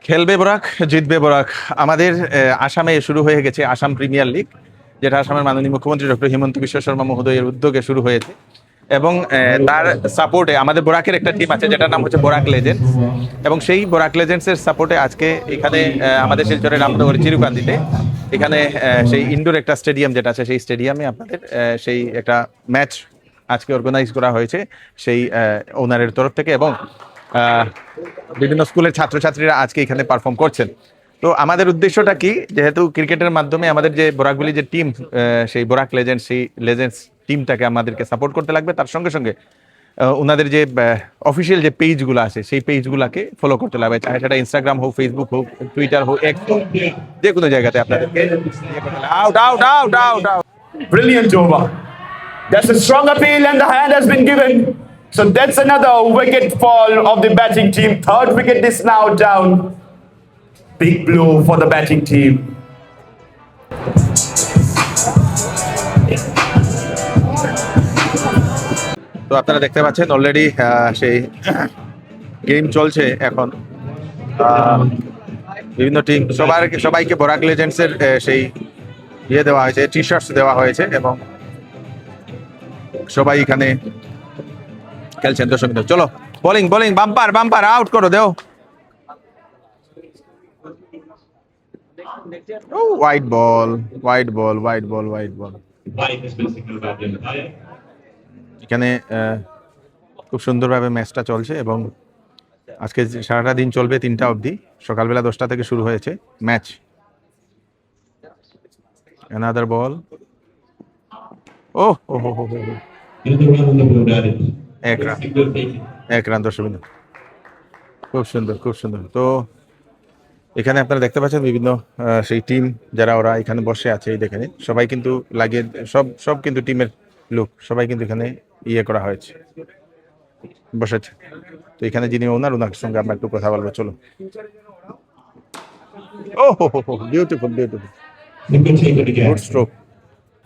খেলবে বরাক, জিতবে বরাক। আমাদের আসামে শুরু হয়ে গেছে আসাম প্রিমিয়ার লিগ, যেটা আসামের মাননীয় মুখ্যমন্ত্রী ডক্টর হিমন্ত বিশ্ব শর্মা মহোদয়ের উদ্যোগে শুরু হয়েছে। এবং তার সাপোর্টে আমাদের বরাকের একটা টিম আছে যেটার নাম হচ্ছে বরাক লেজেন্ডস। এবং সেই বরাক লেজেন্ডসের সাপোর্টে আজকে এখানে আমাদের শিলচরের রামনগর চিরুকান্দিতে এখানে সেই ইনডোর একটা স্টেডিয়াম যেটা আছে, সেই স্টেডিয়ামে আপনাদের সেই একটা ম্যাচ আজকে অর্গানাইজ করা হয়েছে সেই ওনারের তরফ থেকে। এবং বিভিন্ন স্কুলের ছাত্রছাত্রীরা আজকে এখানে পারফর্ম করছেন। তো আমাদের উদ্দেশ্যটা কি, যেহেতু ক্রিকেটের মাধ্যমে আমাদের যে বরাকগুলি যে টিম, সেই বরাক লেজেন্ডস, সেই লেজেন্ডস টিমটাকে আমাদেরকে সাপোর্ট করতে লাগবে। তার সঙ্গে সঙ্গে ওনাদের যে অফিসিয়াল যে পেজগুলো আছে সেই পেজগুলোকে ফলো করতে লাগবে, চাহে সেটা ইনস্টাগ্রাম হোক, ফেসবুক হোক, টুইটার হোক, এক্স হোক, যে কোনো জায়গাতে আপনাদেরকে out out out out out. Brilliant over. That's a strong appeal and the hand has been given. So that's another wicket fall of the batting team. Third wicket is now down. Big blow for the batting team. তো আপনারা দেখতে পাচ্ছেন already সেই game চলছে এখন। বিভিন্ন team সবাইকে বরাক লেজেন্ডসের সেই দেওয়া হয়েছে, টি শার্টস দেওয়া হয়েছে এবং সবাই এখানে খেলছেন। দর্শক চলো, bowling bowling, bumper bumper, out করো, দেও। White ball, white ball, white ball, white ball. এখানে খুব সুন্দরভাবে ম্যাচটা চলছে এবং আজকে সারাটা দিন চলবে, 3টা অবধি। সকালবেলা 10টা থেকে শুরু হয়েছে ম্যাচ। অ্যানাদার বল, ও হো হো হো, এক রান। দর্শক, খুব সুন্দর, খুব সুন্দর। তো এখানে আপনারা দেখতে পাচ্ছেন বিভিন্ন সেই টিম যারা ওরা এখানে বসে আছে, এই দেখেন সবাই কিন্তু লাগিয়ে সব কিন্তু টিমের লোক, সবাই কিন্তু এখানে করা হয়েছে, বসেছে। তো এখানে যিনি ওনার সঙ্গে আমরা একটু কথা বলবো, চলো। ও হো হো হো, বিউটিফুল বিউটিফুল, গুড স্ট্রোক।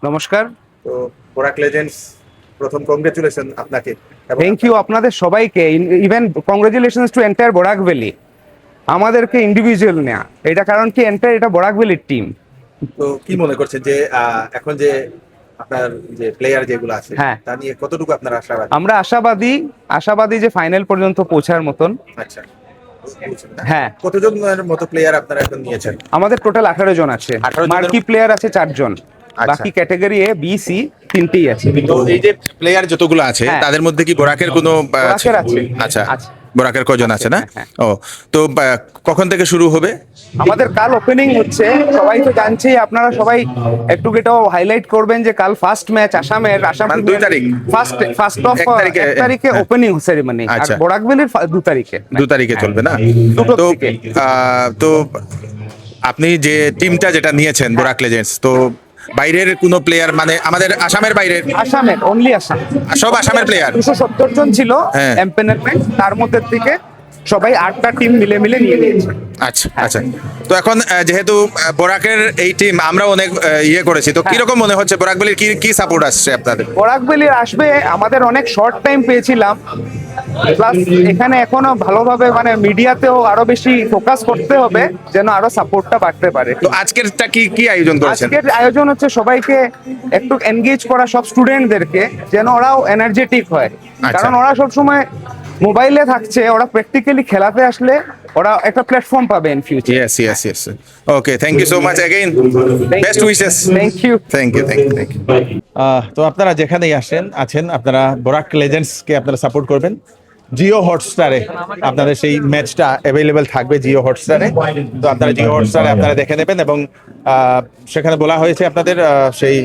নমস্কার। তো বরাক লেজেন্ডস, প্রথম কংগ্রেচুলেশন আপনাকে। থ্যাংক ইউ আপনাদের সবাইকে। Even congratulations two entire Barak valley. আমাদেরকে ইন্ডিভিজুয়াল নেয়া, এটা কারণ কি এন্টায়ার এটা বরাক ভ্যালির টিম। তো কি মনে করছেন যে এখন যে আপনার যে প্লেয়ার যেগুলো আছে, হ্যাঁ, তা নিয়ে কতটুকু আপনারা আশাবাদী? আমরা আশাবাদী যে ফাইনাল পর্যন্ত পৌঁছার মতন। আচ্ছা, হ্যাঁ। কতজনের মতো প্লেয়ার আপনারা এখন নিয়েছেন? আমাদের টোটাল 18 জন আছে। 18 জনের মার্কি প্লেয়ার আছে 4 জন, বাকি ক্যাটাগরি এ বি সি 3টেই আছে। তো এই যে প্লেয়ার যতগুলো আছে তাদের মধ্যে কি বরাকের কোনো বরাকের আছে? আচ্ছা, আছে। বরাকের কজন আছে না? হ্যাঁ। ও, তো কখন থেকে শুরু হবে? আমাদের কাল ওপেনিং হচ্ছে, সবাই তো জানছেই, আপনারা সবাই একটু এটাও হাইলাইট করবেন যে কাল ফার্স্ট ম্যাচ আসামের, আসাম 2 তারিখ, ফার্স্ট অফ 1 তারিখে ওপেনিং সেরেমনি, আর আচ্ছা। বরাক ভ্যালির 2 তারিখে 2 তারিখে চলবে না? তো তো আপনি যে টিমটা যেটা নিয়েছেন বরাক লেজেন্ডস, তো বাইরের কোনো প্লেয়ার, মানে আমাদের আসামের বাইরের? আসামের, অনলি আসাম, সব আসামের প্লেয়ার। 270 জন ছিল এমপ্যানেলমেন্ট, তার মধ্যে থেকে সবাই 8টা টিম মিলে নিয়ে নিয়েছে। আচ্ছা আচ্ছা। তো এখন যেহেতু বরাকের এই টিম আমরা অনেক করেছি, তো কিরকম মনে হচ্ছে বরাক ভ্যালির কি সাপোর্ট আসছে আপনাদের? বরাক ভ্যালির আসবে, আমাদের অনেক শর্ট টাইম পেয়েছিলাম, প্লাস এখানে এখনো ভালোভাবে মানে মিডিয়াতেও আরো বেশি ফোকাস করতে হবে যেন আরো সাপোর্টটা বাড়তে পারে। তো আজকেরটা কি আয়োজন করেছেন? আজকের আয়োজন হচ্ছে সবাইকে একটু এনগেজ করা, সব স্টুডেন্টদেরকে, যেন ওরাও এনার্জেটিক হয়। কারণ ওরা সব সময় মোবাইলে থাকছে, ওরা প্র্যাকটিক্যালি খেলাতে আসলে ওরা একটা প্ল্যাটফর্ম পাবে in future. Yes. Okay, thank you so much again. Best wishes. Thank you. Thank you. তো আপনারা যেখানেই আছেন আপনারা বরাক লেজেন্ডসকে আপনারা সাপোর্ট করবেন। জিও হটস্টারে আপনাদের সেই ম্যাচটা অ্যাভেলেবেল থাকবে, জিও হটস্টারে। তো আপনারা জিও হটস্টারে আপনারা দেখে নেবেন এবং সেখানে বলা হয়েছে আপনাদের সেই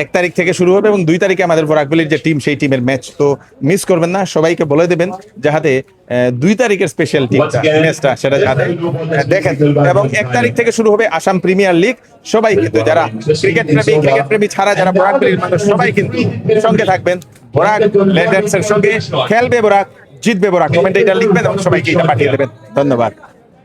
1 তারিখ থেকে শুরু হবে এবং 2 তারিখে আমাদের বরাক ভ্যালির যে টিম, সেই টিমের ম্যাচ। তো মিস করবেন না, সবাইকে বলে দেবেন যাতে 2 তারিখের স্পেশাল টিমটা ম্যাচটা সেটা যাতে দেখেন। এবং 1 তারিখ থেকে শুরু হবে আসাম প্রিমিয়ার লিগ। সবাই কিন্তু যারা ক্রিকেট প্রেমী ছাড়া যারা বরাক ভ্যালির মানুষ, সবাই কিন্তু সঙ্গে থাকবেন। বরাক লেজেন্ডসের সঙ্গে খেলবে বরাক, জিতবে বরাক। কমেন্টে এটা লিখবেন এবং সবাইকে এটা পাঠিয়ে দেবেন। ধন্যবাদ।